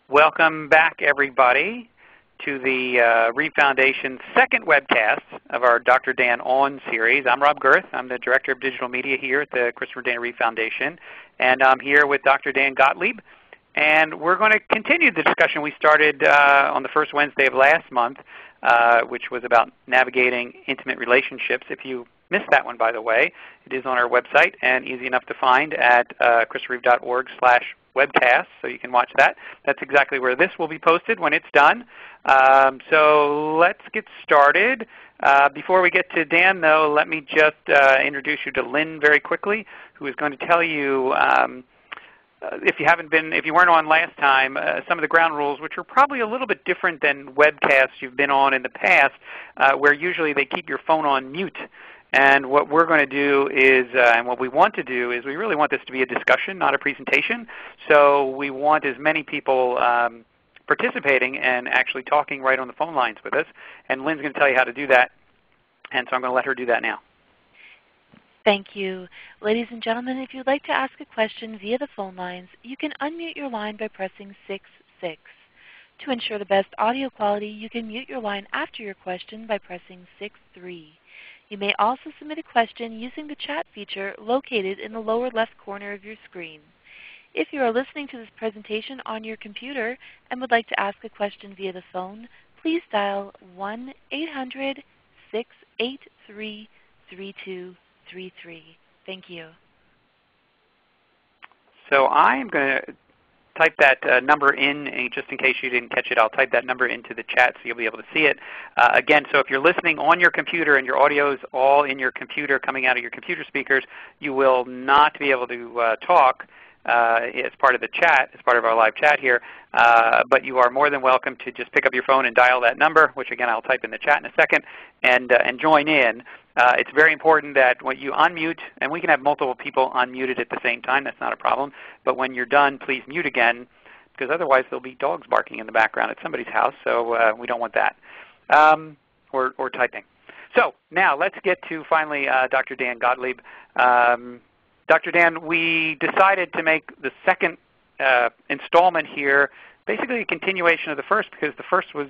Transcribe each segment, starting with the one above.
Welcome back, everybody, to the Reeve Foundation's second webcast of our Dr. Dan On series. I'm Rob Girth. I'm the Director of Digital Media here at the Christopher Dana Reeve Foundation. And I'm here with Dr. Dan Gottlieb. And we're going to continue the discussion we started on the first Wednesday of last month, which was about navigating intimate relationships. If you missed that one, by the way, it is on our website and easy enough to find at christopherreeve.org/webcast, so you can watch that. That's exactly where this will be posted when it's done. So let's get started. Before we get to Dan, though, let me just introduce you to Lynn very quickly, who is going to tell you, if you weren't on last time, some of the ground rules, which are probably a little bit different than webcasts you've been on in the past, where usually they keep your phone on mute. And what we're going to do is, and what we want to do is, we really want this to be a discussion, not a presentation. So we want as many people participating and actually talking right on the phone lines with us. And Lynn's going to tell you how to do that. And so I'm going to let her do that now. Thank you. Ladies and gentlemen, if you'd like to ask a question via the phone lines, you can unmute your line by pressing 6-6. To ensure the best audio quality, you can mute your line after your question by pressing 6-3. You may also submit a question using the chat feature located in the lower left corner of your screen. If you are listening to this presentation on your computer and would like to ask a question via the phone, please dial 1-800-683-3233. Thank you. So I am going to type that number in, and just in case you didn't catch it, I'll type that number into the chat so you'll be able to see it. Again, so if you're listening on your computer and your audio is all in your computer, coming out of your computer speakers, you will not be able to talk as part of the chat, as part of our live chat here, but you are more than welcome to just pick up your phone and dial that number, which again I'll type in the chat in a second, and join in. It's very important that when you unmute, and we can have multiple people unmuted at the same time, that's not a problem, but when you're done, please mute again, because otherwise there'll be dogs barking in the background at somebody's house, so we don't want that, or typing. So now let's get to finally Dr. Dan Gottlieb. Dr. Dan, we decided to make the second installment here basically a continuation of the first, because the first was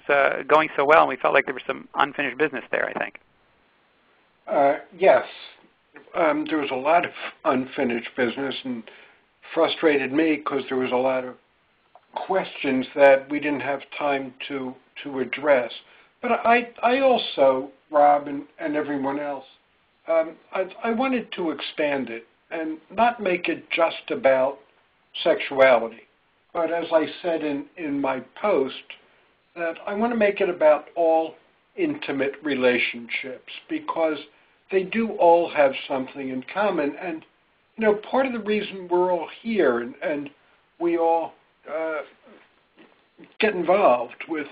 going so well and we felt like there was some unfinished business there, I think. Yes. There was a lot of unfinished business and frustrated me because there was a lot of questions that we didn't have time to address. But I also, Rob and everyone else, I wanted to expand it and not make it just about sexuality. But as I said in my post, that I want to make it about all intimate relationships, because they do all have something in common. And, you know, part of the reason we're all here and we all get involved with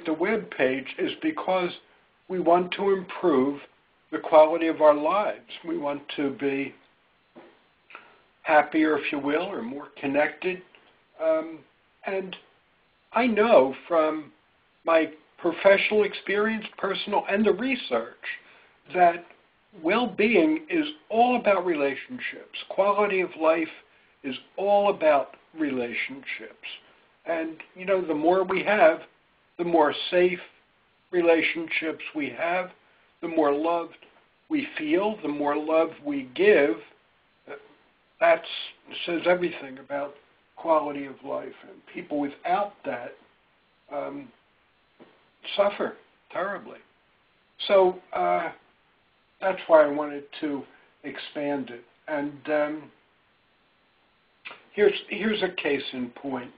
the web page is because we want to improve the quality of our lives. We want to be happier, if you will, or more connected. And I know from my professional experience, personal, and the research, that well-being is all about relationships. Quality of life is all about relationships. And, you know, the more we have, the more safe relationships we have, the more loved we feel, the more love we give. That says everything about quality of life. And people without that suffer terribly. So that's why I wanted to expand it. And here's a case in point.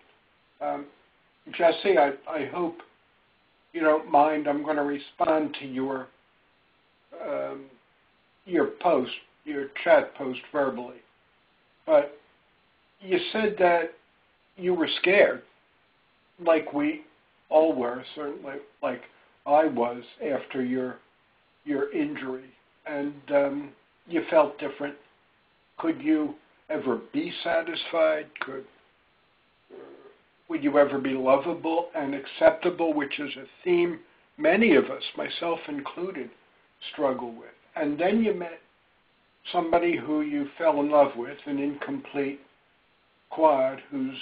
Jesse, I hope you don't mind. I'm going to respond to your post, your chat post verbally. But you said that you were scared, like we all were, certainly like I was after your injury, and you felt different. Could you ever be satisfied? Would you ever be lovable and acceptable, which is a theme many of us, myself included, struggle with. And then you met somebody who you fell in love with, an incomplete quad who's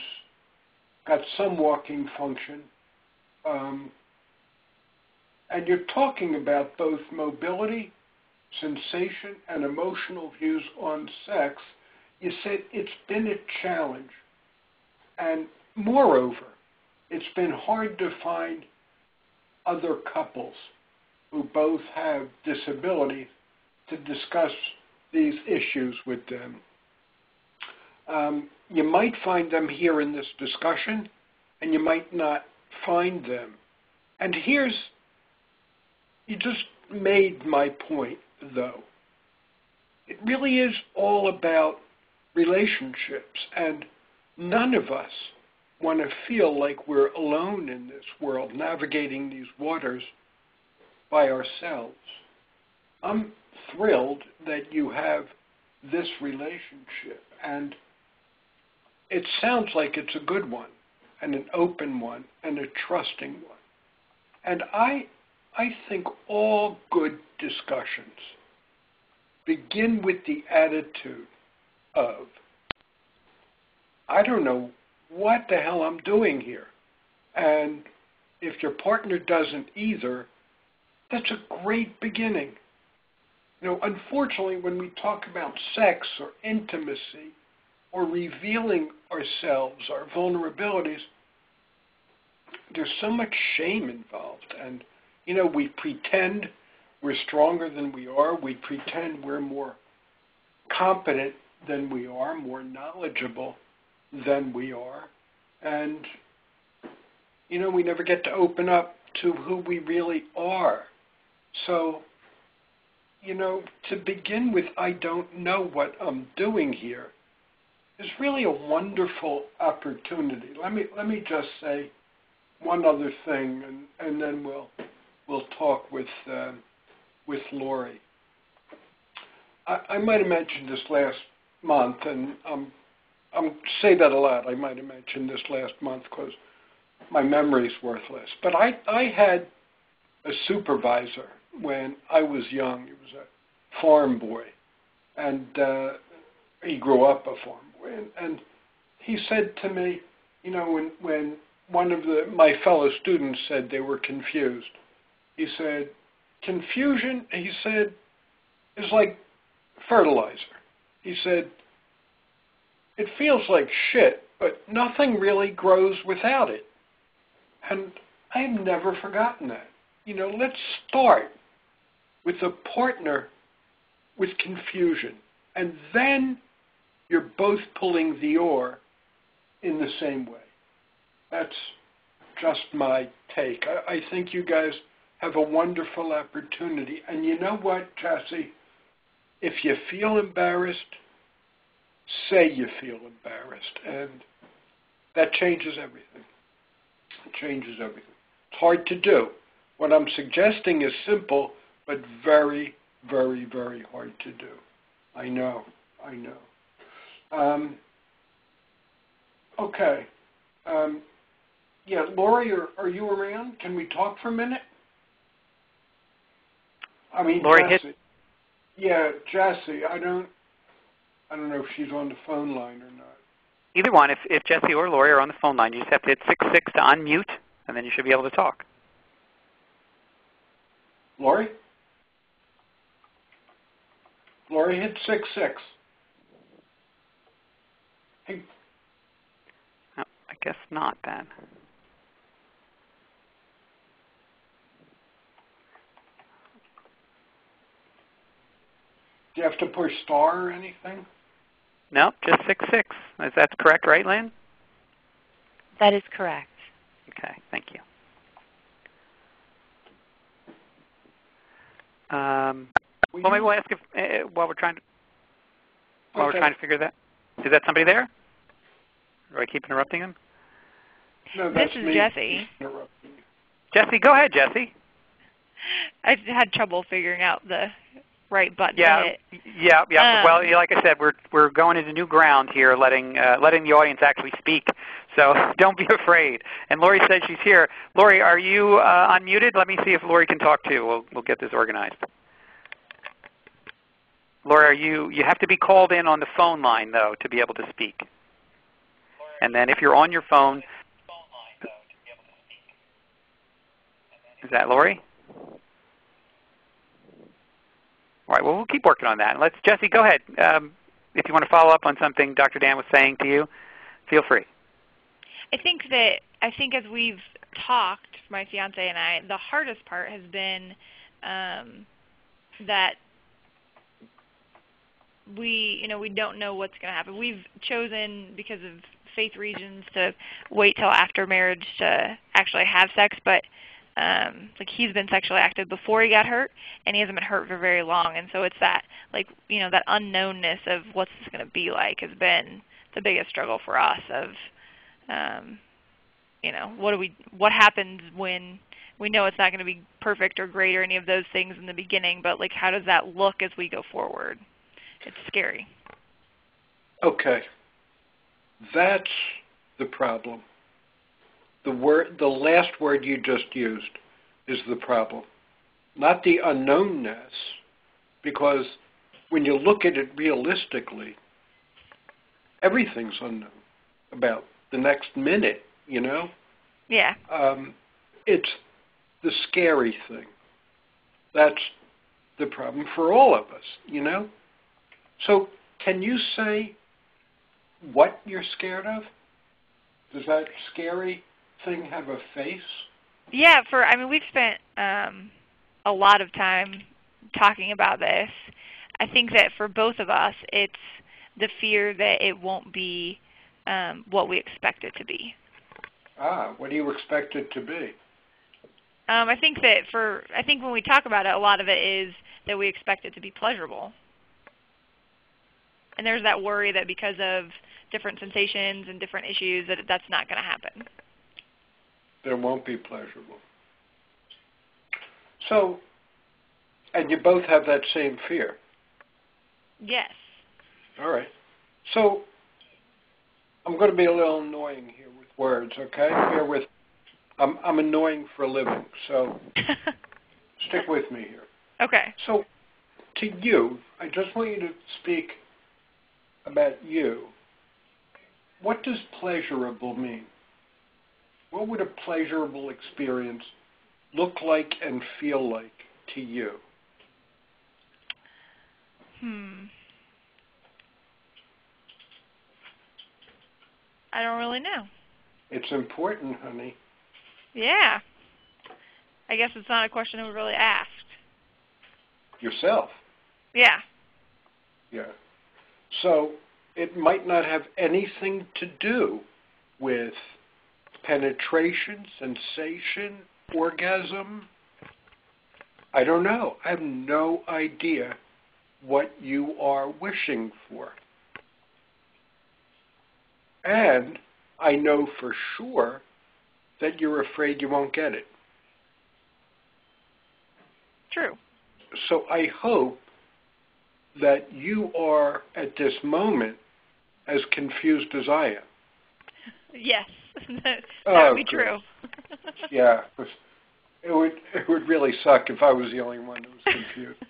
got some walking function, and you're talking about both mobility, sensation, and emotional views on sex. You said it's been a challenge. And moreover, it's been hard to find other couples who both have disabilities to discuss these issues with them. You might find them here in this discussion, and you might not find them. And you just made my point, though. It really is all about relationships, and none of us want to feel like we're alone in this world, navigating these waters by ourselves. I'm thrilled that you have this relationship, and it sounds like it's a good one, and an open one, and a trusting one. And I think all good discussions begin with the attitude of, I don't know what the hell I'm doing here. And if your partner doesn't either, that's a great beginning. Unfortunately, when we talk about sex or intimacy or revealing ourselves, our vulnerabilities, there's so much shame involved. And, we pretend we're stronger than we are. We pretend we're more competent than we are, more knowledgeable than we are. And, we never get to open up to who we really are. So, to begin with, I don't know what I'm doing here, is really a wonderful opportunity. Let me just say one other thing, and then we'll talk with Lori. I might have mentioned this last month, and I'm say that a lot. I might have mentioned this last month because my memory's worthless. But I had a supervisor when I was young. He was a farm boy, and he grew up a farm boy. And he said to me, when one of my fellow students said they were confused, he said, confusion, he said, is like fertilizer. He said, it feels like shit, but nothing really grows without it. And I have never forgotten that. Let's start with a partner with confusion, and then you're both pulling the oar in the same way. That's just my take. I think you guys have a wonderful opportunity. And you know what, Jesse? If you feel embarrassed, say you feel embarrassed, and that changes everything. It changes everything. It's hard to do. What I'm suggesting is simple, but very, very, very hard to do. I know. Okay. Lori, are you around? Can we talk for a minute? Lori, Jesse. Yeah, Jesse. I don't know if she's on the phone line or not. Either one. If Jesse or Lori are on the phone line, you just have to hit 66 to unmute, and then you should be able to talk. Lori? Lori, hit 66. Hey. Oh, I guess not then. Do you have to push star or anything? No, just 66. Is that correct, right, Lynn? That is correct. Okay, thank you. Maybe we'll ask if while we're trying to figure that. Is that somebody there? Do I keep interrupting him? No, that's This is me. Jesse. Jesse, go ahead, Jesse. I had trouble figuring out the right button to hit. Yeah. Well, like I said, we're going into new ground here, letting the audience actually speak. So don't be afraid. And Lori says she's here. Lori, are you unmuted? Let me see if Lori can talk too. We'll get this organized. Lori, you have to be called in on the phone line though to be able to speak. And then if you're on your phone, Is that Lori? All right, well, we'll keep working on that. Jesse, go ahead. If you want to follow up on something Dr. Dan was saying to you, feel free. I think as we've talked, my fiance and I, the hardest part has been that we don't know what's going to happen. We've chosen, because of faith reasons, to wait till after marriage to actually have sex, but like, he's been sexually active before he got hurt, and he hasn't been hurt for very long, and so it's that, like, that unknownness of what's this going to be like has been the biggest struggle for us. Of what happens when we know it's not going to be perfect or great or any of those things in the beginning, but like, how does that look as we go forward? It's scary. Okay. That's the problem. The last word you just used is the problem, not the unknownness, because when you look at it realistically, everything's unknown about the next minute, Yeah. It's the scary thing. That's the problem for all of us, So can you say what you're scared of? Does that scary thing have a face? Yeah, we've spent a lot of time talking about this. I think that for both of us, it's the fear that it won't be what we expect it to be. What do you expect it to be? I think when we talk about it, a lot of it is that we expect it to be pleasurable. And there's that worry that because of different sensations and different issues that's not going to happen. There won't be pleasurable. So, and you both have that same fear? Yes. All right. So, I'm going to be a little annoying here with words, okay? Bear with. I'm annoying for a living, so stick with me here. Okay. So, to you, I just want you to speak about you. What does pleasurable mean? What would a pleasurable experience look like and feel like to you? I don't really know. It's important, honey. Yeah. I guess it's not a question that we really asked. Yourself. Yeah. Yeah. So it might not have anything to do with penetration, sensation, orgasm. I don't know. I have no idea what you are wishing for. And I know for sure that you're afraid you won't get it. True. So I hope that you are, at this moment, as confused as I am. Yes, that would be good. true. Yeah, it would really suck if I was the only one who was confused.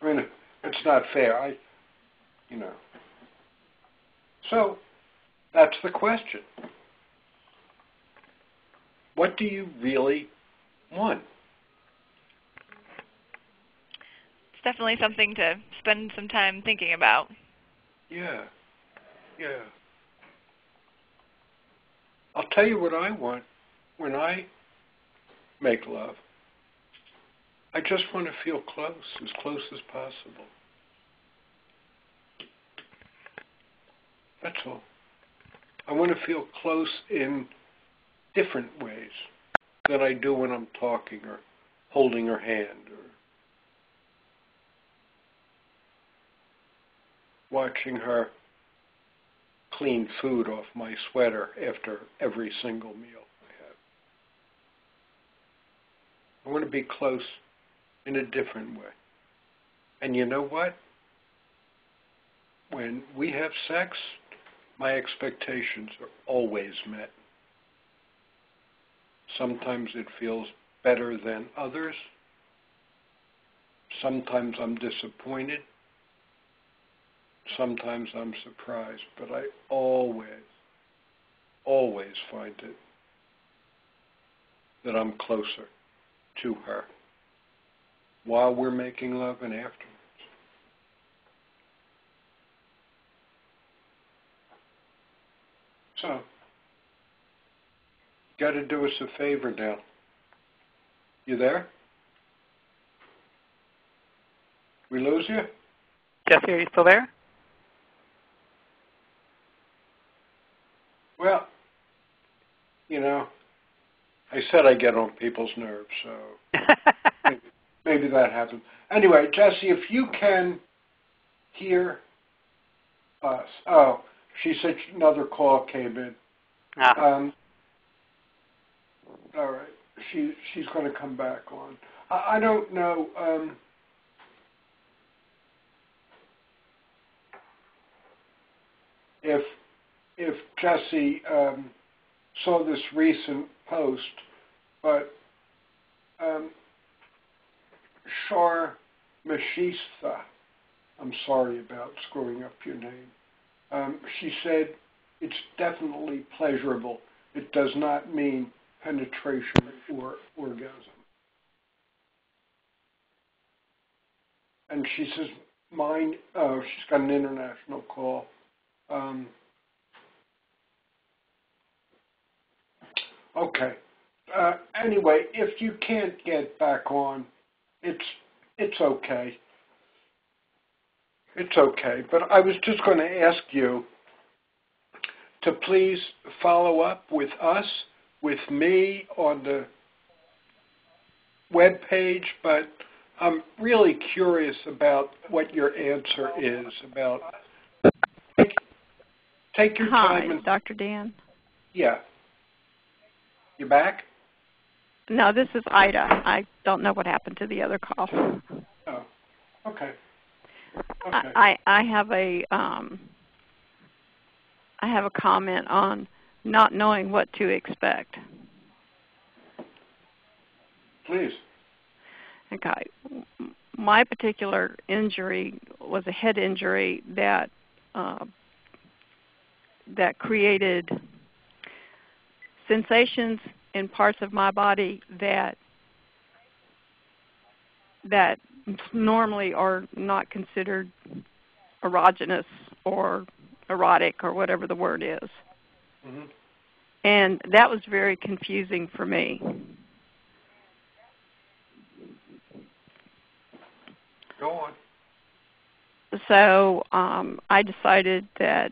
I mean, it's not fair. So that's the question. What do you really want? It's definitely something to spend some time thinking about. Yeah. I'll tell you what I want when I make love. I just want to feel close as possible. That's all. I want to feel close in different ways than I do when I'm talking or holding her hand or watching her clean food off my sweater after every single meal I have. I want to be close in a different way. And you know what? When we have sex, my expectations are always met. Sometimes it feels better than others. Sometimes I'm disappointed. Sometimes I'm surprised, but I always find it that I'm closer to her while we're making love and afterwards. So, got to do us a favor now. You there? We lose you? Jesse, are you still there? Well, you know, I said I get on people's nerves, so maybe that happens. Anyway, Jesse, if you can hear us. Oh, she said another call came in. Ah. All right. She's going to come back on. I don't know. If Jesse saw this recent post, but Shar Mashistha, I'm sorry about screwing up your name. She said it's definitely pleasurable. It does not mean penetration or orgasm. And she says, she's got an international call. Okay. Anyway, if you can't get back on, it's okay. It's okay. But I was just going to ask you to please follow up with us, with me on the web page, but I'm really curious about what your answer is about. Take your time. Hi, Dr. Dan. Yeah. You back? No, this is Ida. I don't know what happened to the other call. Oh, okay. I have a comment on not knowing what to expect. Please. Okay. My particular injury was a head injury that created sensations in parts of my body that normally are not considered erogenous or erotic or whatever the word is. Mm-hmm. And that was very confusing for me. Go on. So I decided that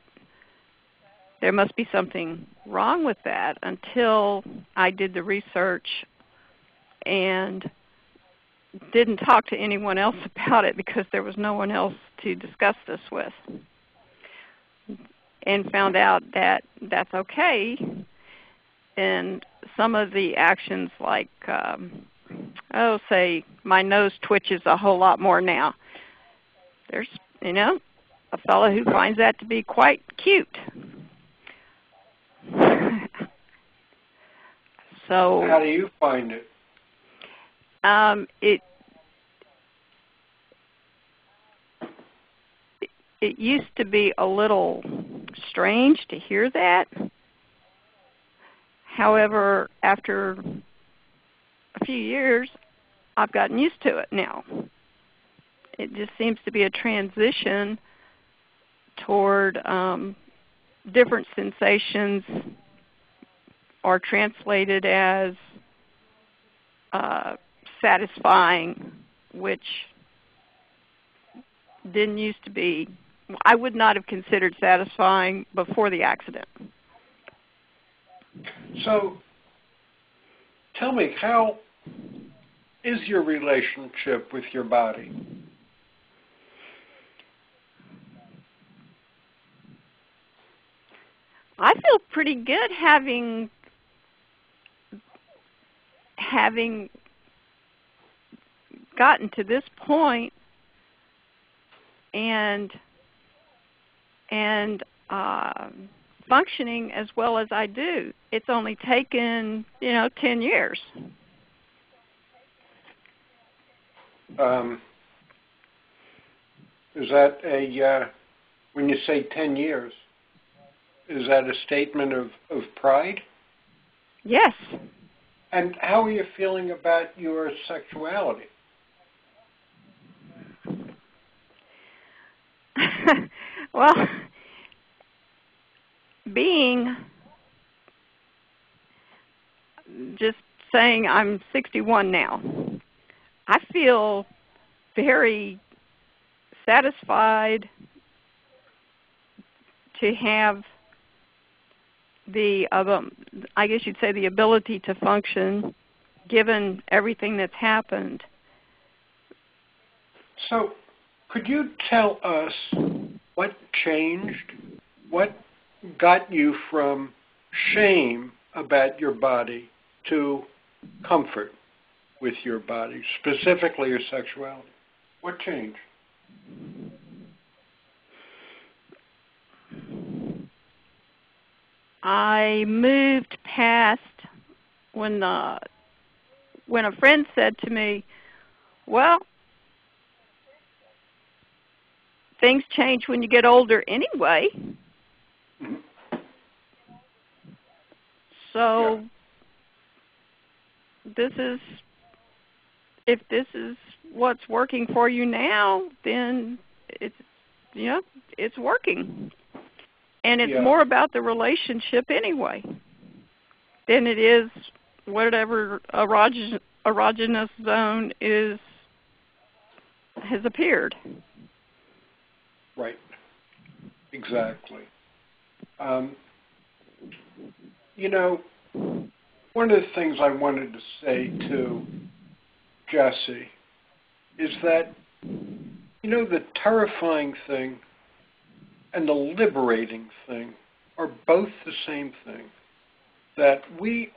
there must be something wrong with that until I did the research and didn't talk to anyone else about it because there was no one else to discuss this with. And found out that that's okay. And some of the actions like, say my nose twitches a whole lot more now. There's, a fellow who finds that to be quite cute. So how do you find it? It used to be a little strange to hear that. However, after a few years, I've gotten used to it now. It just seems to be a transition toward different sensations are translated as satisfying, which didn't used to be. I would not have considered satisfying before the accident. So, tell me, how is your relationship with your body? I feel pretty good having gotten to this point and functioning as well as I do. It's only taken, 10 years. Is that when you say 10 years, is that a statement of pride? Yes. And how are you feeling about your sexuality? Well, being just saying I'm 61 now, I feel very satisfied to have the, I guess you'd say, the ability to function given everything that's happened. So could you tell us what changed? What got you from shame about your body to comfort with your body, specifically your sexuality? What changed? I moved past when a friend said to me, well, things change when you get older anyway. Mm-hmm. So if this is what's working for you now, then it's working. And it's more about the relationship anyway than it is whatever erogenous zone has appeared. Right. Exactly. One of the things I wanted to say to Jesse is that, the terrifying thing and the liberating thing are both the same thing. That we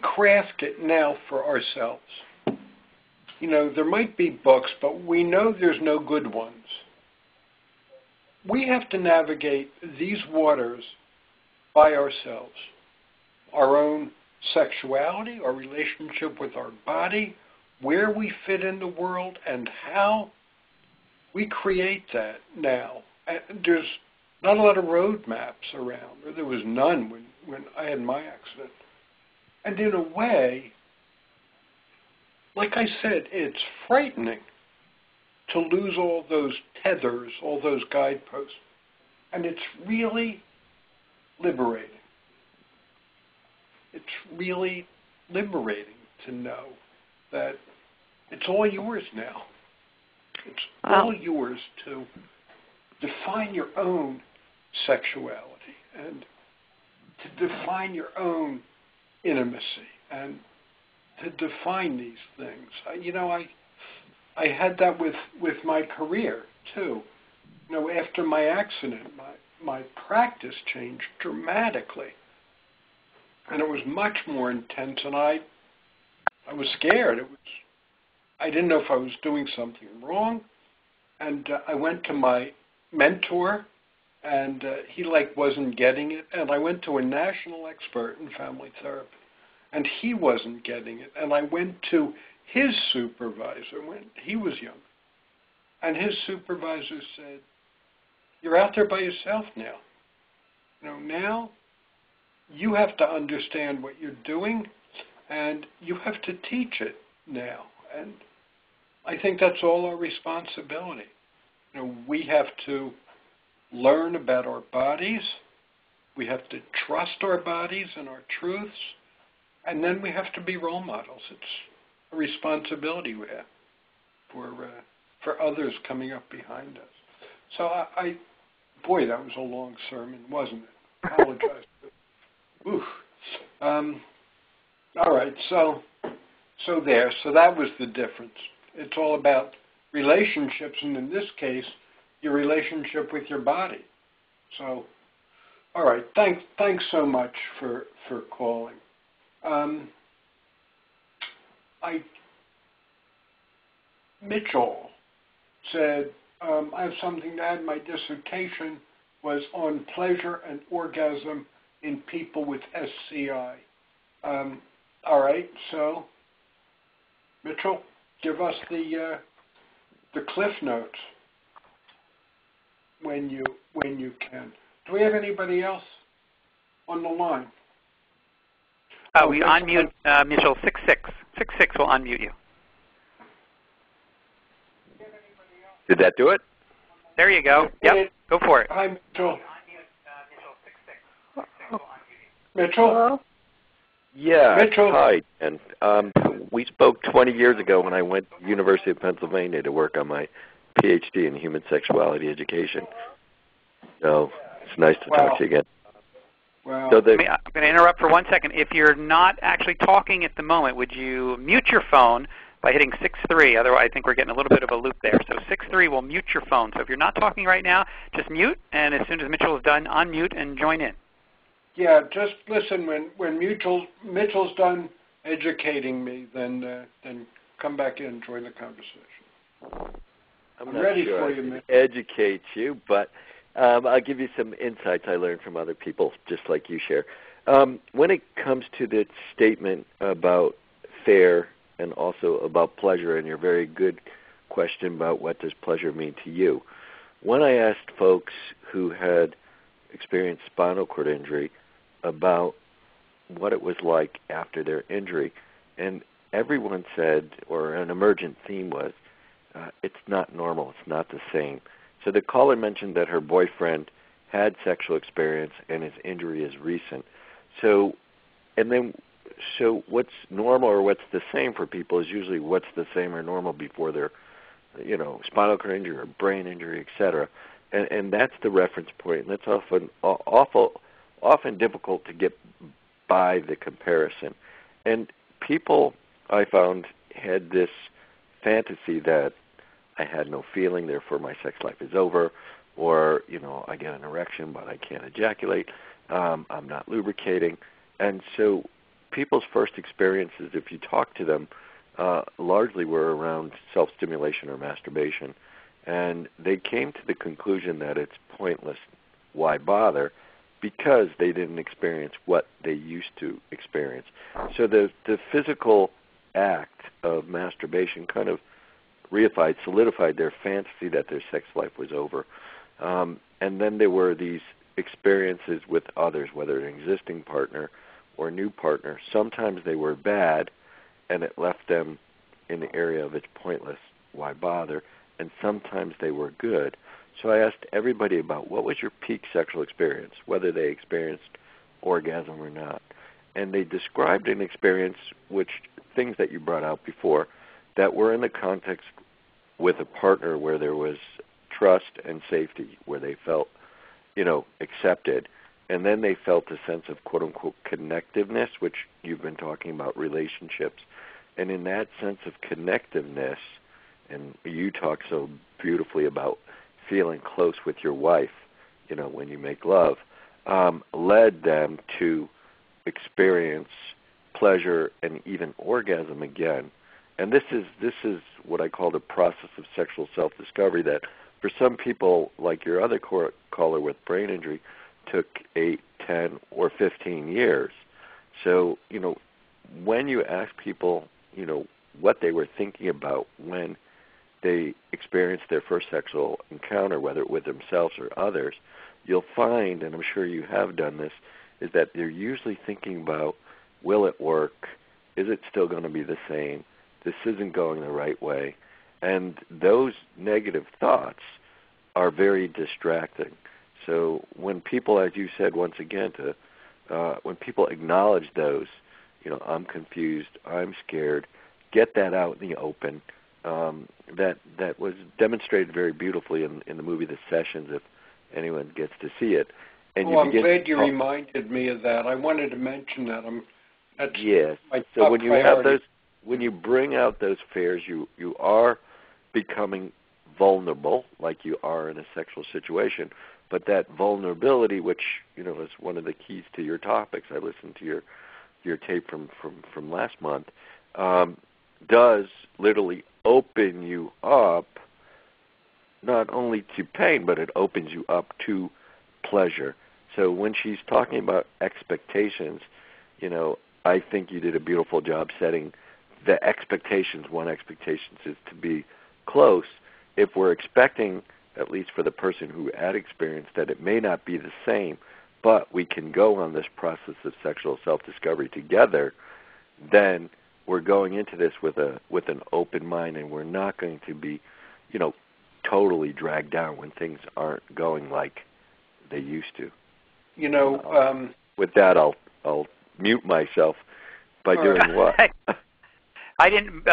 craft it now for ourselves. There might be books, but we know there's no good ones. We have to navigate these waters by ourselves. Our own sexuality, our relationship with our body, where we fit in the world, and how we create that now. And there's not a lot of road maps around, or there was none when I had my accident. And in a way, like I said, it's frightening to lose all those tethers, all those guideposts. And it's really liberating. It's really liberating to know that it's all yours now. It's all yours to define your own sexuality and to define your own intimacy and to define these things. I had that with my career too. After my accident, my practice changed dramatically. And it was much more intense, and I was scared. I didn't know if I was doing something wrong. And I went to my mentor, and he wasn't getting it. And I went to a national expert in family therapy, and he wasn't getting it. And I went to his supervisor when he was young. And his supervisor said, "You're out there by yourself now. Now you have to understand what you're doing, and you have to teach it now." And I think that's all our responsibility. We have to learn about our bodies. We have to trust our bodies and our truths. And then we have to be role models. It's a responsibility we have for others coming up behind us. So boy, that was a long sermon, wasn't it? I apologize. Oof. All right, so there. So that was the difference. It's all about relationships, and in this case, your relationship with your body. So, all right, thanks so much for calling. Mitchell said, I have something to add. My dissertation was on pleasure and orgasm in people with SCI. All right, so Mitchell, give us the cliff notes when you can. Do we have anybody else on the line? We unmute Mitchell 66. 66 will unmute you. Did that do it? There you go. Yep, go for it. Hi, Mitchell. Mitchell? Hello? Yeah. Mitchell. Hi. And we spoke 20 years ago when I went to the University of Pennsylvania to work on my PhD in human sexuality education. So it's nice to talk to you again. Wow. So I'm going to interrupt for 1 second. If you're not actually talking at the moment, would you mute your phone by hitting 6-3? Otherwise, I think we're getting a little bit of a loop there. So 6-3 will mute your phone. So if you're not talking right now, just mute, and as soon as Mitchell is done, unmute and join in. Yeah, just listen. When Mitchell's done educating me, then come back in and join the conversation. I'm not ready sure for I you, can Mitchell. educate you, but I'll give you some insights I learned from other people, just like you share. When it comes to the statement about fair and also about pleasure, and your very good question about what does pleasure mean to you, when I asked folks who had experienced spinal cord injury about what it was like after their injury, and everyone said, or an emergent theme was, it's not normal, it's not the same. So the caller mentioned that her boyfriend had sexual experience and his injury is recent. So what's normal or what's the same for people is usually what's the same or normal before their, spinal cord injury or brain injury, etc. And that's the reference point, and that's often difficult to get by the comparison. And people, I found, had this fantasy that I had no feeling, therefore my sex life is over, or, I get an erection but I can't ejaculate, I'm not lubricating. And so people's first experiences, if you talk to them, largely were around self-stimulation or masturbation. And they came to the conclusion that it's pointless, why bother, because they didn't experience what they used to experience. So the physical act of masturbation kind of solidified their fantasy that their sex life was over. And then there were these experiences with others, whether an existing partner or a new partner. Sometimes they were bad, and it left them in the area of it's pointless, why bother, and sometimes they were good. So I asked everybody about what was your peak sexual experience, whether they experienced orgasm or not. And they described an experience, things that you brought out before, that were in the context with a partner where there was trust and safety, where they felt, accepted. And then they felt a sense of quote-unquote connectiveness, which you've been talking about, relationships. And in that sense of connectiveness, and you talk so beautifully about feeling close with your wife, when you make love, led them to experience pleasure and even orgasm again. And this is what I call the process of sexual self-discovery that for some people, like your other caller with brain injury, took 8, 10, or 15 years. So, when you ask people, what they were thinking about when they experienced their first sexual encounter, whether with themselves or others, you'll find, and I'm sure you have done this, is that they're usually thinking about, will it work? Is it still going to be the same? This isn't going the right way. And those negative thoughts are very distracting. So when people, as you said once again, when people acknowledge those, I'm confused, I'm scared, get that out in the open. That was demonstrated very beautifully in the movie The Sessions, if anyone gets to see it. And I'm glad you reminded me of that. I wanted to mention that. Yes. So when you have those, when you bring out those fears, you are becoming vulnerable, like you are in a sexual situation. But that vulnerability, which is one of the keys to your topics, I listened to your tape from last month, does literally open you up not only to pain, but it opens you up to pleasure. So when she's talking about expectations, I think you did a beautiful job setting the expectations. One expectation is to be close. If we're expecting, at least for the person who had experienced, that it may not be the same, but we can go on this process of sexual self-discovery together, then we're going into this with an open mind, and we're not going to be, totally dragged down when things aren't going like they used to. With that, I'll mute myself by doing what? I didn't,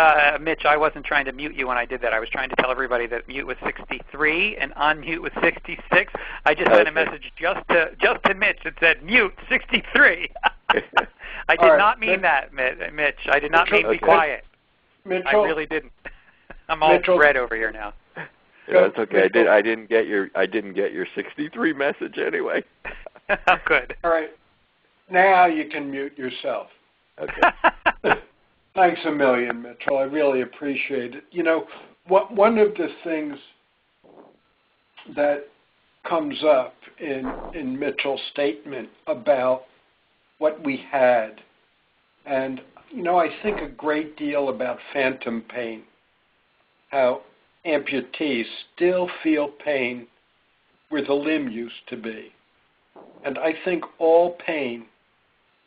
Mitch, I wasn't trying to mute you when I did that. I was trying to tell everybody that mute was 63 and unmute was 66. I just sent a message just to Mitch that said mute 63. I did not mean that, Mitch. I did not mean be quiet. Mitchell, I really didn't. I'm all red over here now. That's okay. I didn't get your 63 message anyway. Good. All right. Now you can mute yourself. Okay. Thanks a million, Mitchell. I really appreciate it. One of the things that comes up in Mitchell's statement about what we had, and I think a great deal about phantom pain, how amputees still feel pain where the limb used to be. And I think all pain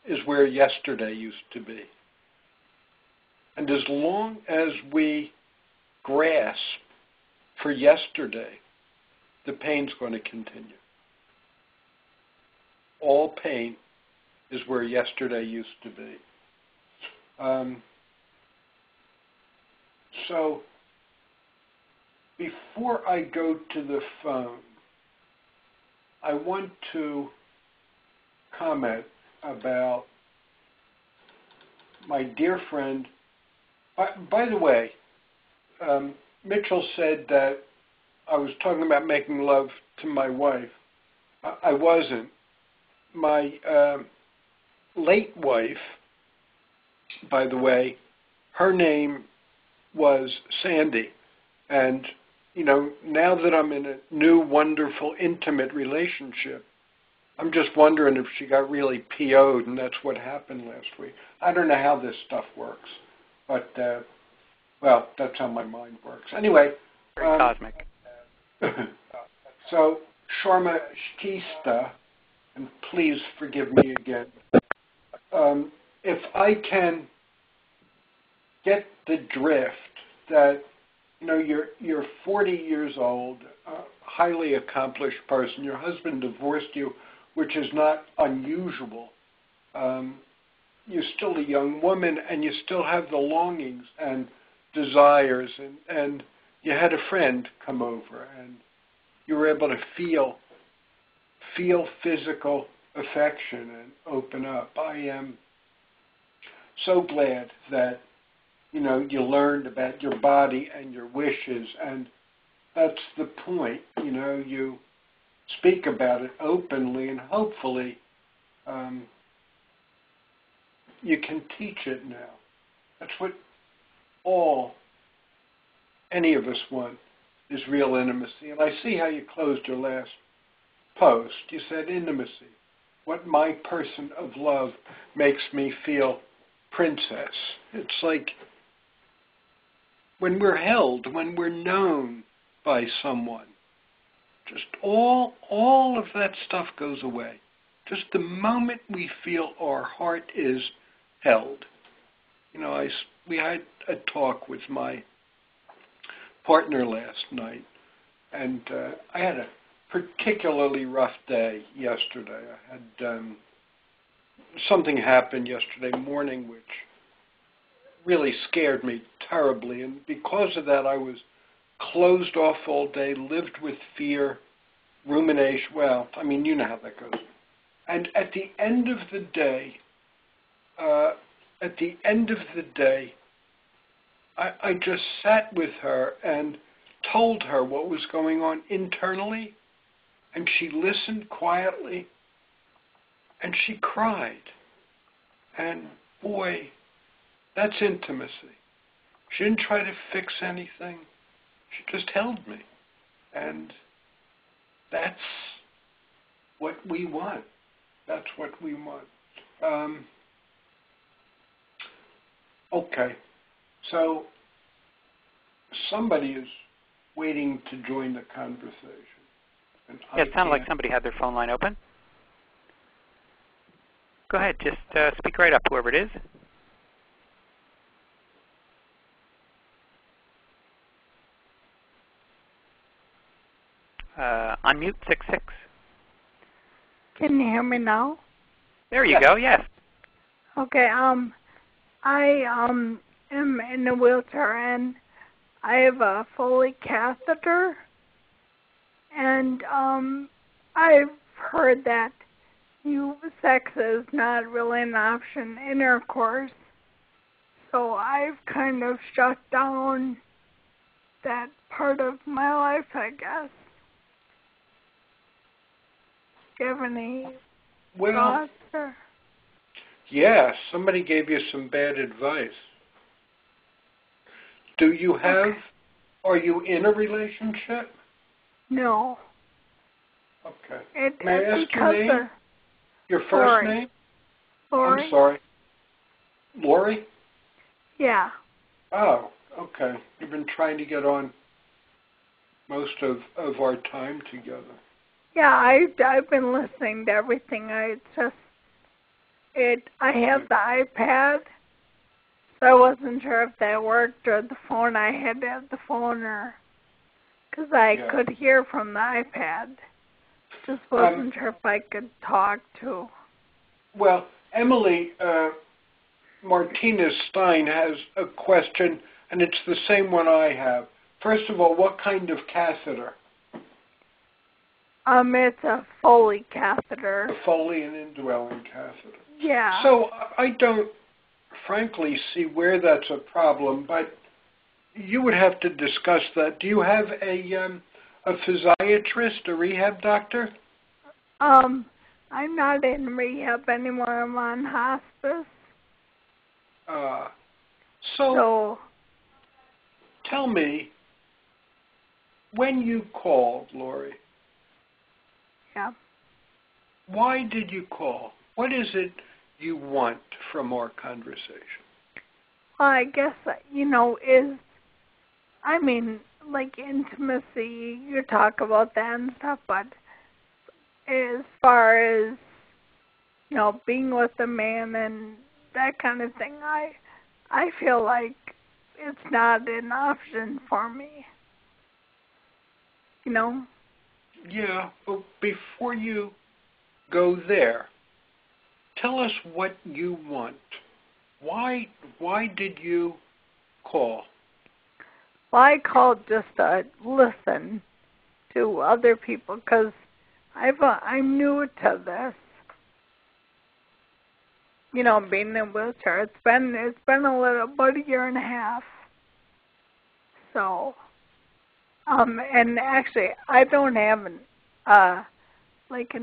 is where yesterday used to be. And as long as we grasp for yesterday, the pain's going to continue. All pain is where yesterday used to be. So before I go to the phone, I want to comment about my dear friend. By the way, Mitchell said that I was talking about making love to my wife. I wasn't. My late wife, by the way, her name was Sandy. And, now that I'm in a new, wonderful, intimate relationship, I'm just wondering if she got really PO'd, and that's what happened last week. I don't know how this stuff works, but, that's how my mind works. Anyway. Very cosmic. So, Sharma Shkista, and please forgive me again, if I can get the drift that, you're 40 years old, a highly accomplished person, your husband divorced you, which is not unusual. You're still a young woman, and you still have the longings and desires, and you had a friend come over, and you were able to feel physical affection and open up. I am so glad that you learned about your body and your wishes, and that's the point. You speak about it openly, and hopefully you can teach it now. That's what any of us want, is real intimacy. And I see how you closed your last post. You said intimacy. What my person of love makes me feel princess. It's like when we're held, when we're known by someone, just all of that stuff goes away. Just the moment we feel our heart is held. We had a talk with my partner last night, and I had a particularly rough day yesterday. I had something happen yesterday morning which really scared me terribly, and because of that I was closed off all day, lived with fear, rumination. Well, you know how that goes. And at the end of the day, I just sat with her and told her what was going on internally, and she listened quietly, and she cried. And boy, that's intimacy. She didn't try to fix anything. She just held me. And that's what we want. That's what we want. Okay. So somebody is waiting to join the conversation. Yeah, it sounded like somebody had their phone line open. Go ahead. Just speak right up, whoever it is. Unmute 66. Can you hear me now? There you go. Yes. Okay. I am in a wheelchair and I have a Foley catheter, and I've heard that sex is not really an option, intercourse. So I've kind of shut down that part of my life, I guess. Do you have any thoughts? Or? Yeah, somebody gave you some bad advice. Do you have, are you in a relationship? No. Okay. May I ask your name? Your first name? Lori. I'm sorry. Lori? Yeah. Oh, okay. You've been trying to get on most of our time together. Yeah, I've been listening to everything. I have the iPad, so I wasn't sure if that worked, or the phone. I had to have the phone, or because I could hear from the iPad. Just wasn't sure if I could talk to. Well, Emily Martinez-Stein has a question, and it's the same one I have. First of all, what kind of catheter? It's a Foley catheter. A Foley and indwelling catheter. Yeah. So I don't, frankly, see where that's a problem, but you would have to discuss that. Do you have a physiatrist, a rehab doctor? I'm not in rehab anymore. I'm on hospice. So tell me, when you called, Lori, why did you call? What is it you want from our conversation? Well, I guess, like intimacy, you talk about that and stuff, but as far as, being with a man and that kind of thing, I feel like it's not an option for me. Yeah, but before you go there, tell us what you want. Why did you call? Well, I called just to listen to other people because I'm new to this. Being in a wheelchair. It's been about a year and a half. So, and actually, I don't have an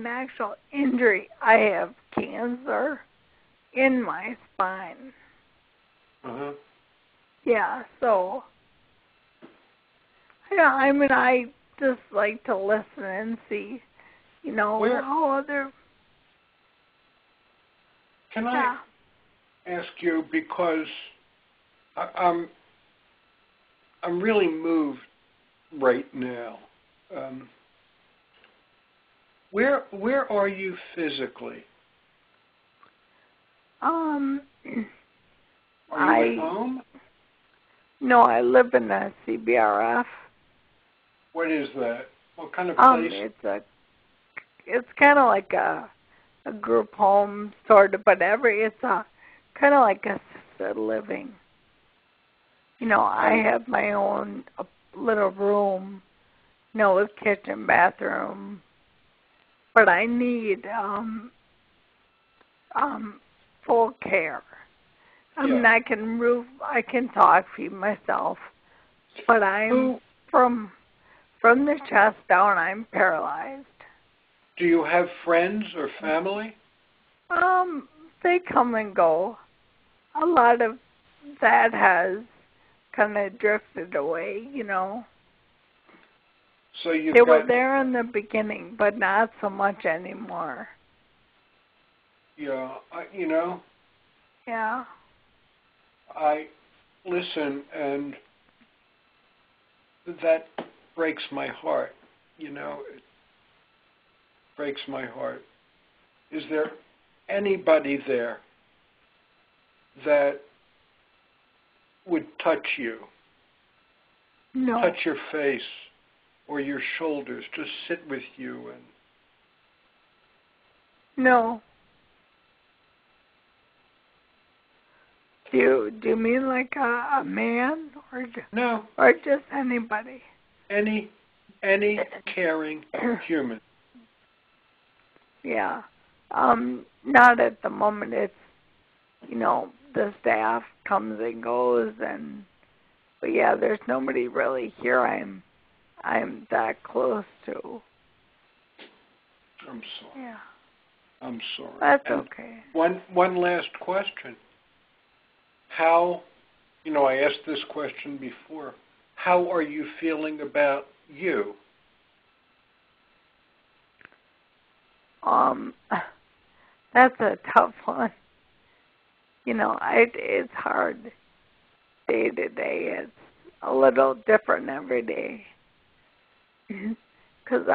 actual injury. I have cancer in my spine. Uh-huh. Yeah, so I just like to listen and see, how other. Can I ask you, because I'm really moved right now. Where are you physically? Are you at home? No, I live in a CBRF. What is that? What kind of place? It's kind of like a group home, sort of, but it's kind of like assisted living. I have my own little room, with kitchen, bathroom, but I need full care. I mean, I can talk, feed myself, but I'm from the chest down, I'm paralyzed. Do you have friends or family? They come and go. A lot of that has kind of drifted away, So they were there in the beginning, but not so much anymore. Yeah, Yeah. I listen, and that breaks my heart. It breaks my heart. Is there anybody there that would touch you? No. Touch your face or your shoulders, just sit with you and No. Do you mean like a man no, or just anybody? any caring human. Yeah. Not at the moment. It's the staff comes and goes, but yeah, there's nobody really here I'm that close to. I'm sorry. Yeah. I'm sorry. That's And okay. One last question. How, I asked this question before. How are you feeling about you? That's a tough one. It's hard day to day. It's a little different every day. Because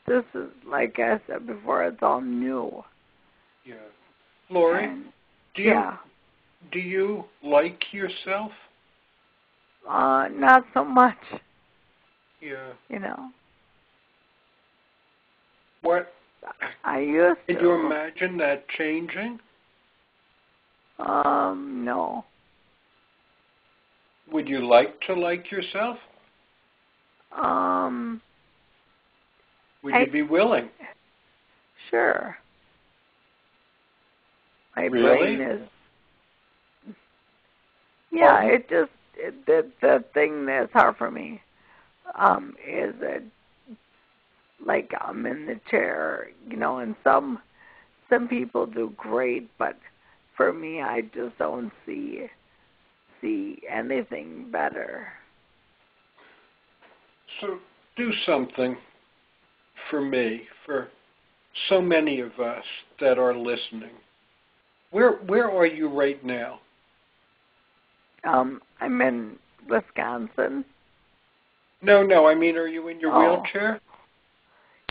this is, like I said before, it's all new. Yeah. Lori, And, do you like yourself? Not so much. Yeah. What? I used to. Can you imagine that changing? No. Would you like to like yourself? Would you be willing? Sure. My Really? brain is. Yeah, the thing that's hard for me, is that, like, I'm in the chair, and some people do great, but for me, I just don't see anything better. So do something for me, for so many of us that are listening. Where are you right now? I'm in Wisconsin. No, I mean, are you in your Oh. wheelchair?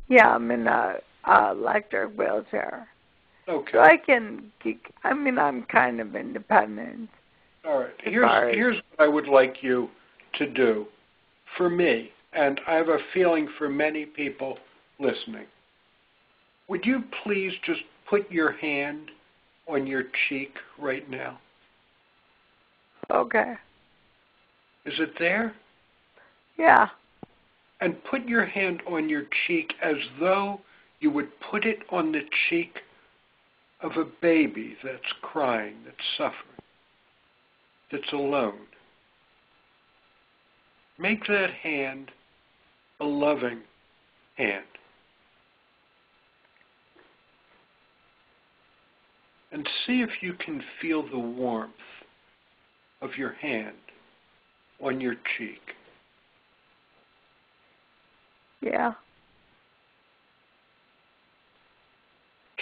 Yeah, I'm in a electric wheelchair. Okay. So I'm kind of independent. All right. Here's what I would like you to do for me, and I have a feeling for many people listening. Would you please just put your hand on your cheek right now? Okay. Is it there? Yeah. And put your hand on your cheek as though you would put it on the cheek of a baby that's crying, that's suffering, that's alone. Make that hand a loving hand. And see if you can feel the warmth of your hand on your cheek. Yeah.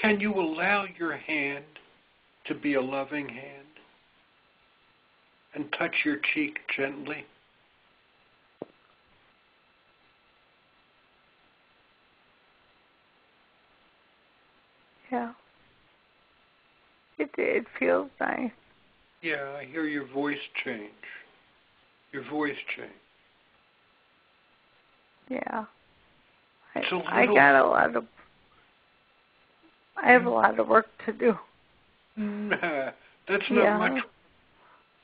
Can you allow your hand to be a loving hand and touch your cheek gently? Yeah. It feels nice. Yeah, I hear your voice change. Your voice change. Yeah. I have a lot of work to do. That's not much.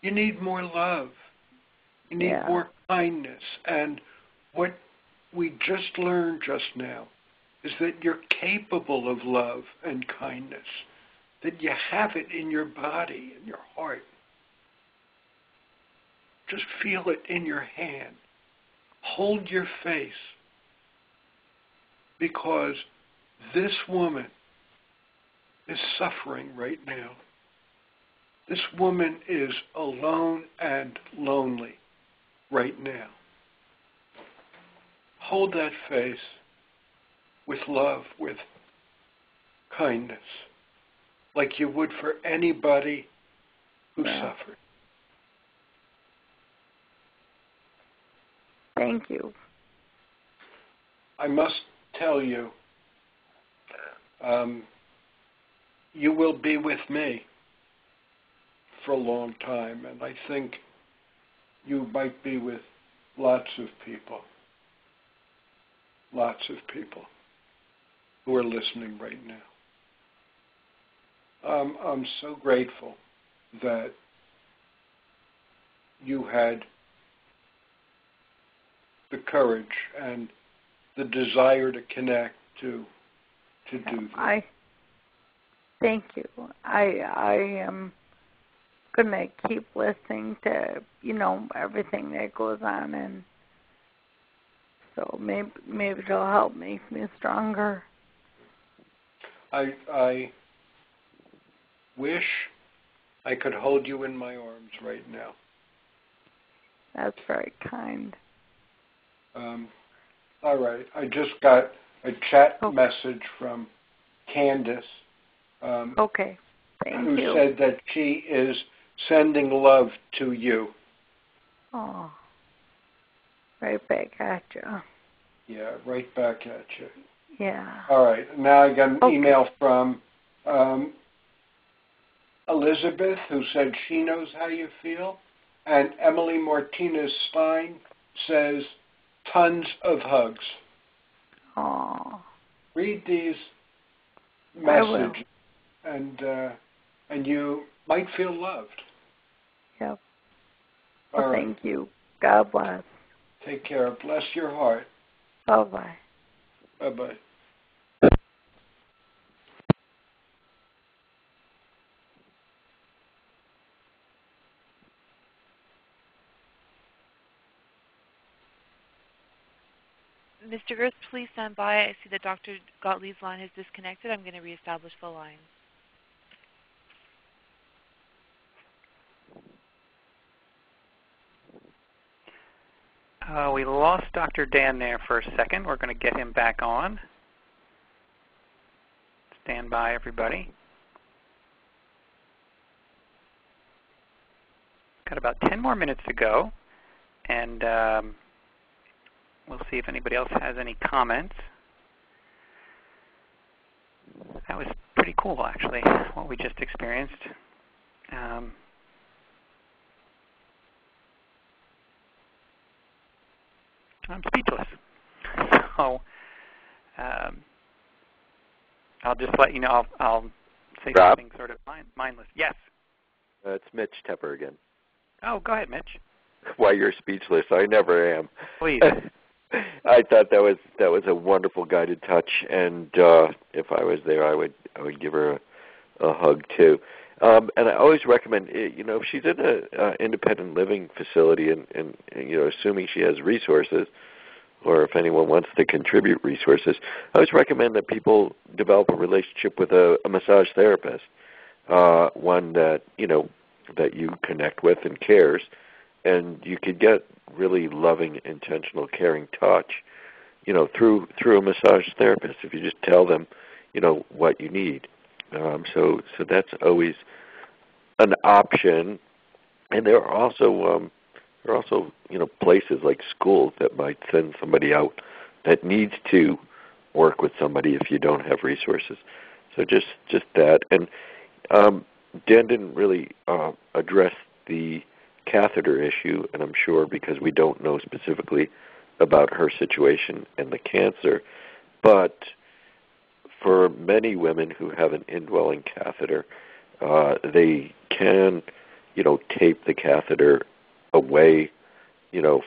You need more love. You need more kindness. And what we just learned just now is that you're capable of love and kindness, that you have it in your body, in your heart. Just feel it in your hand. Hold your face, because this woman is suffering right now. This woman is alone and lonely right now. Hold that face with love, with kindness, like you would for anybody who suffered. Thank you. I must tell you, you will be with me for a long time, and I think you might be with lots of people who are listening right now. I'm so grateful that you had the courage and the desire to connect to do that. Thank you. I am gonna keep listening to everything that goes on, and so maybe it'll help make me stronger. I wish I could hold you in my arms right now. That's very kind. All right. I just got a chat message from Candace. Okay. Thank who you. said that she is sending love to you. Oh. Right back at you. Yeah, right back at you. Yeah. All right. Now I got an email from Elizabeth, who said she knows how you feel. And Emily Martinez-Stein says, tons of hugs. Oh. Read these messages, and you might feel loved. Yep. All right. Thank you. God bless. Take care. Bless your heart. Bye-bye. Bye-bye. Mr. Girth, please stand by. I see that Dr. Gottlieb's line has disconnected. I'm going to reestablish the line. We lost Dr. Dan there for a second. We're going to get him back on. Stand by, everybody. Got about 10 more minutes to go, and we'll see if anybody else has any comments. That was pretty cool, actually, what we just experienced. I'm speechless. So I'll just let you know. I'll say Rob? something sort of mindless. Yes. It's Mitch Tepper again. Oh, go ahead, Mitch. Why you're speechless? I never am. Please. I thought that was a wonderful guided touch, and if I was there, I would give her a hug too. And I always recommend, if she's in an independent living facility, and assuming she has resources, or if anyone wants to contribute resources, I always recommend that people develop a relationship with a massage therapist, one that that you connect with and cares, and you could get really loving, intentional, caring touch, through a massage therapist if you just tell them, what you need. So that's always an option, and there are also places like schools that might send somebody out that needs to work with somebody if you don't have resources. So just that. And Dan didn't really address the catheter issue, and I'm sure because we don't know specifically about her situation and the cancer, but for many women who have an indwelling catheter, they can, tape the catheter away,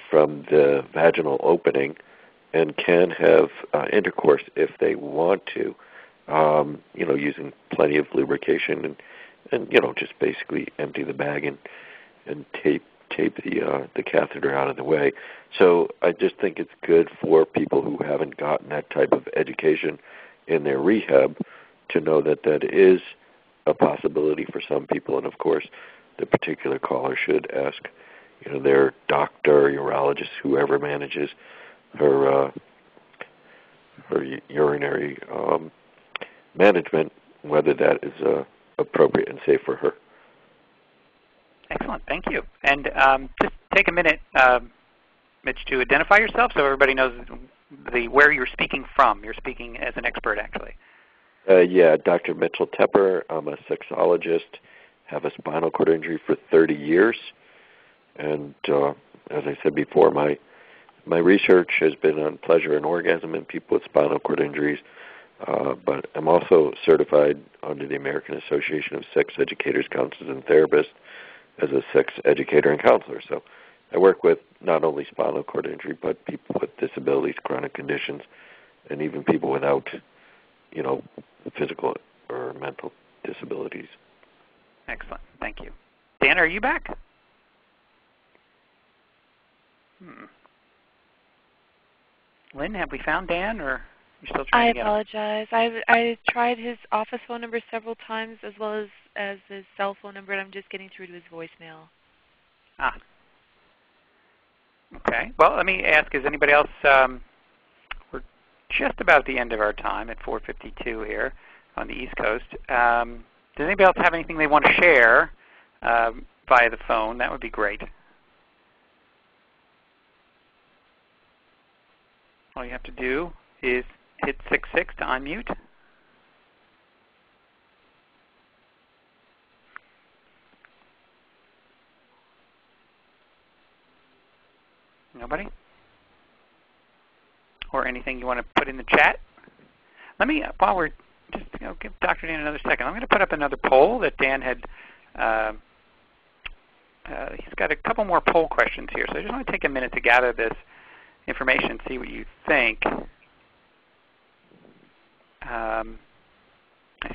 from the vaginal opening, and can have intercourse if they want to, using plenty of lubrication and just basically empty the bag and tape the catheter out of the way. So I just think it's good for people who haven't gotten that type of education in their rehab to know that that is a possibility for some people. And of course, the particular caller should ask, their doctor, urologist, whoever manages her urinary management, whether that is appropriate and safe for her. Excellent. Thank you. And just take a minute, Mitch, to identify yourself so everybody knows where you're speaking from. You're speaking as an expert, actually. Yeah, Dr. Mitchell Tepper. I'm a sexologist, have a spinal cord injury for 30 years. And as I said before, my research has been on pleasure and orgasm in people with spinal cord injuries, but I'm also certified under the American Association of Sex Educators, Counselors, and Therapists as a sex educator and counselor. So I work with not only spinal cord injury, but people with disabilities, chronic conditions, and even people without, physical or mental disabilities. Excellent. Thank you. Dan, are you back? Lynn, have we found Dan, or are you still trying to get him? I apologize. I tried his office phone number several times as well as his cell phone number, and I'm just getting through to his voicemail. Ah. Okay. Well, let me ask, is anybody else, we're just about at the end of our time at 4:52 here on the East Coast. Does anybody else have anything they want to share via the phone? That would be great. All you have to do is hit 66 to unmute. Nobody? Or anything you want to put in the chat? Let me, while we're just give Dr. Dan another second, I'm going to put up another poll that Dan had. He's got a couple more poll questions here, so I just want to take a minute to gather this information and see what you think. I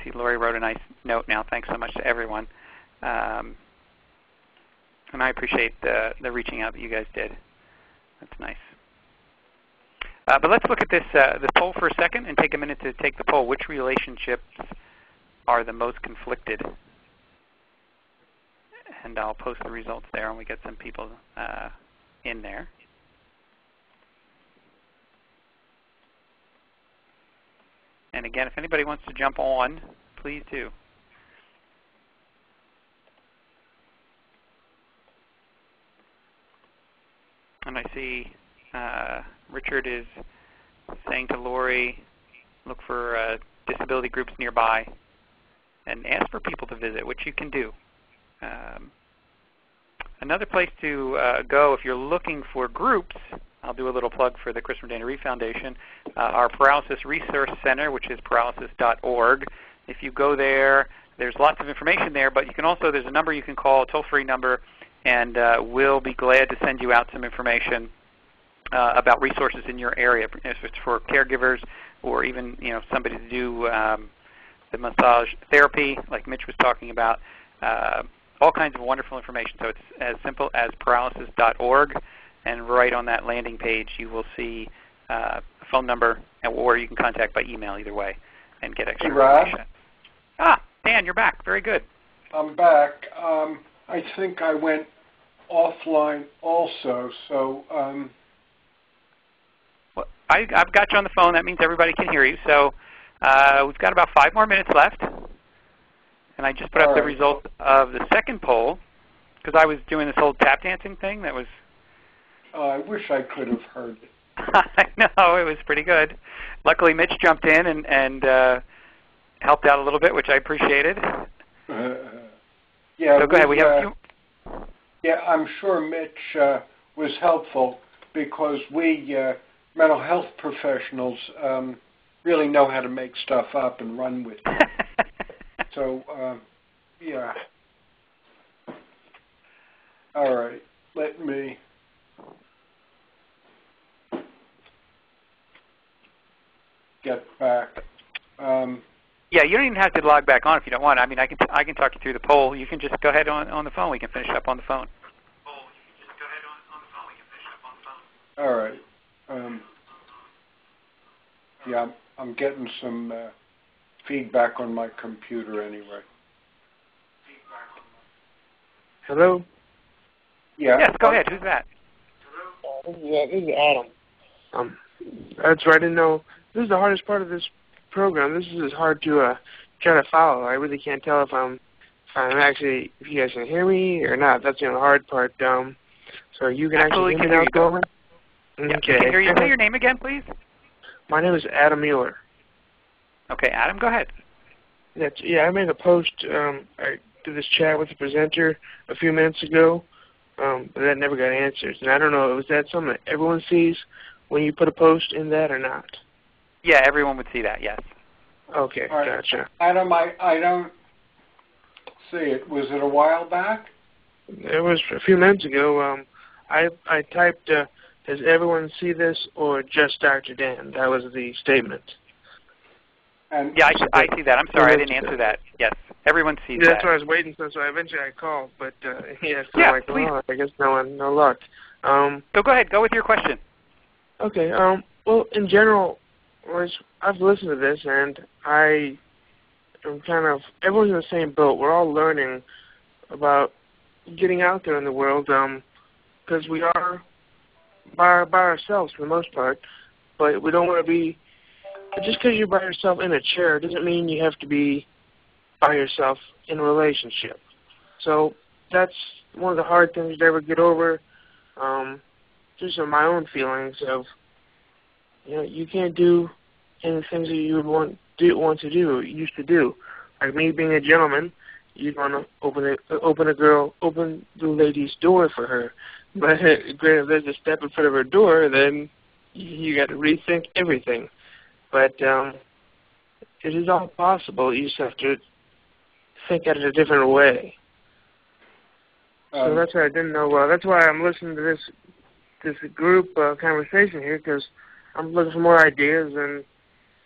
see Lori wrote a nice note now. Thanks so much to everyone. And I appreciate the reaching out that you guys did. That's nice. But let's look at this poll for a second and take a minute to take the poll. Which relationships are the most conflicted? And I'll post the results there when we get some people in there. And again, if anybody wants to jump on, please do. And I see Richard is saying to Lori, look for disability groups nearby and ask for people to visit, which you can do. Another place to go if you're looking for groups, I'll do a little plug for the Christopher Dana Reeve Foundation, our Paralysis Resource Center, which is paralysis.org. If you go there, there's lots of information there, but you can also, there's a number you can call, a toll-free number, and we'll be glad to send you out some information about resources in your area, if it's for caregivers or even somebody to do the massage therapy like Mitch was talking about. All kinds of wonderful information. So it's as simple as paralysis.org, and right on that landing page you will see a phone number, or you can contact by email either way and get extra information. Ah, Dan, you're back. Very good. I'm back. I think I went offline also, so... Well, I've got you on the phone. That means everybody can hear you. So we've got about 5 more minutes left. And I just put up the results of the second poll, because I was doing this whole tap dancing thing. That was... I wish I could have heard it. I know, it was pretty good. Luckily, Mitch jumped in and helped out a little bit, which I appreciated. Yeah. So go ahead. We have a few... Yeah, I'm sure Mitch was helpful, because we mental health professionals really know how to make stuff up and run with it. So, yeah. All right. Let me... get back. Yeah, you don't even have to log back on if you don't want. I mean, I can talk you through the poll. You can just go ahead on the phone. We can finish up on the phone. All right. Yeah, I'm getting some feedback on my computer anyway. Hello? Yeah. Yes, go ahead. Who's that? Yeah, this is Adam. That's right. I didn't know. This is the hardest part of this program. This is hard to try to follow. I really can't tell if I'm actually, if you guys can hear me or not. That's the hard part. So you can actually hear me now, Coleman? Yeah, okay. Can you say your name again, please? My name is Adam Mueller. Okay, Adam, go ahead. Yeah, I made a post. I did this chat with the presenter a few minutes ago, but that never got answers. And I don't know, was that something that everyone sees when you put a post in that or not? Yeah, everyone would see that, yes. Okay, All right. gotcha. Adam, I don't see it. Was it a while back? It was a few minutes ago. I typed, does everyone see this or just Dr. Dan? That was the statement. And Yeah, I see that. I'm sorry, I didn't answer that. Yes, everyone sees that. That's what I was waiting for, so eventually I called. But, yeah, so Yeah, like, please. oh, I guess no luck. So go ahead. Go with your question. Okay. Well, in general, I've listened to this, and I am everyone's in the same boat. We're all learning about getting out there in the world, because we are by ourselves for the most part, but we don't want to be. Just because you're by yourself in a chair doesn't mean you have to be by yourself in a relationship. So that's one of the hard things to ever get over. Just on my own feelings of, you can't do any things that you would used to do. Like me being a gentleman, you'd want to open the lady's door for her. But granted, if there's a step in front of her door, then you got to rethink everything. But it is all possible. You just have to think at it a different way. So that's why I didn't know. That's why I'm listening to this group conversation here, because I'm looking for more ideas and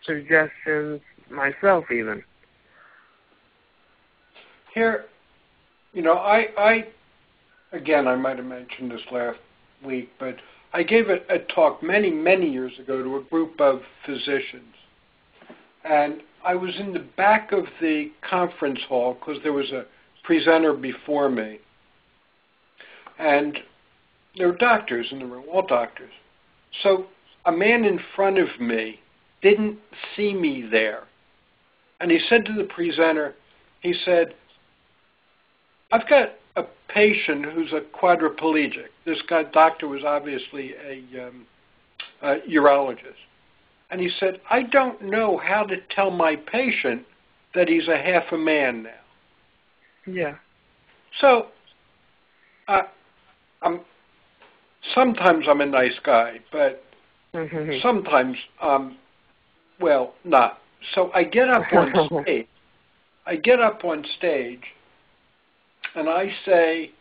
suggestions myself, even. Here, I might have mentioned this last week, but I gave a talk many, many years ago to a group of physicians. And I was in the back of the conference hall because there was a presenter before me. And there were doctors in the room, all doctors. So a man in front of me didn't see me there. And he said to the presenter, he said, I've got a patient who's a quadriplegic. This doctor was obviously a urologist. And he said, I don't know how to tell my patient that he's a half a man now. Yeah. So, sometimes I'm a nice guy, but sometimes, not. So I get up on stage. And I say,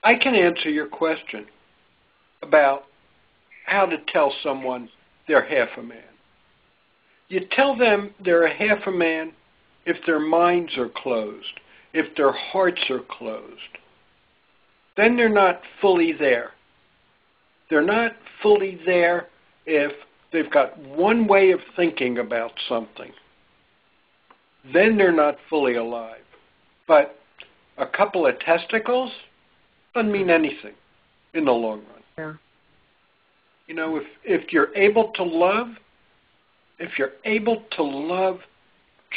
I can answer your question about how to tell someone they're half a man. You tell them they're a half a man if their minds are closed, if their hearts are closed. Then they're not fully there. They're not fully there if they've got one way of thinking about something. Then they're not fully alive. But a couple of testicles doesn't mean anything in the long run. Yeah. If you're able to love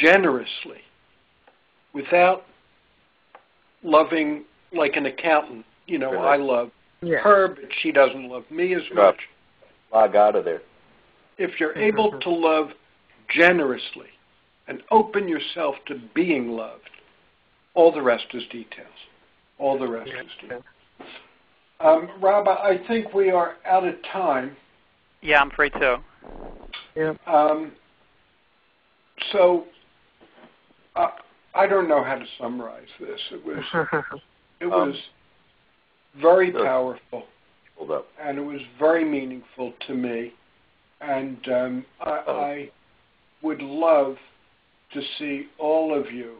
generously without loving like an accountant, I love her, but she doesn't love me as much. Log out of there. If you're able to love generously and open yourself to being loved, all the rest is details. All the rest is details. Rob, I think we are out of time. Yeah, I'm afraid so. Yeah. So I don't know how to summarize this. It was very powerful, and it was very meaningful to me. And I would love to see all of you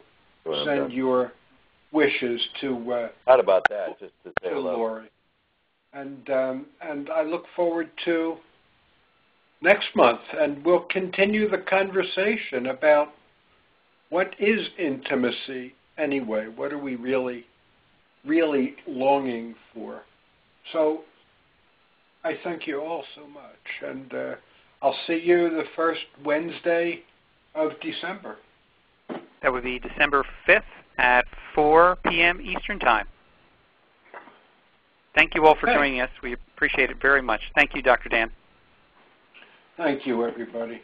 send your wishes to not about that, just to say hello. Lori. And I look forward to next month, and we'll continue the conversation about what is intimacy anyway. What are we really, really longing for? So I thank you all so much, and I'll see you the first Wednesday of December. That would be December 5th at 4 p.m. Eastern Time. Thank you all for joining us. We appreciate it very much. Thank you, Dr. Dan. Thank you, everybody.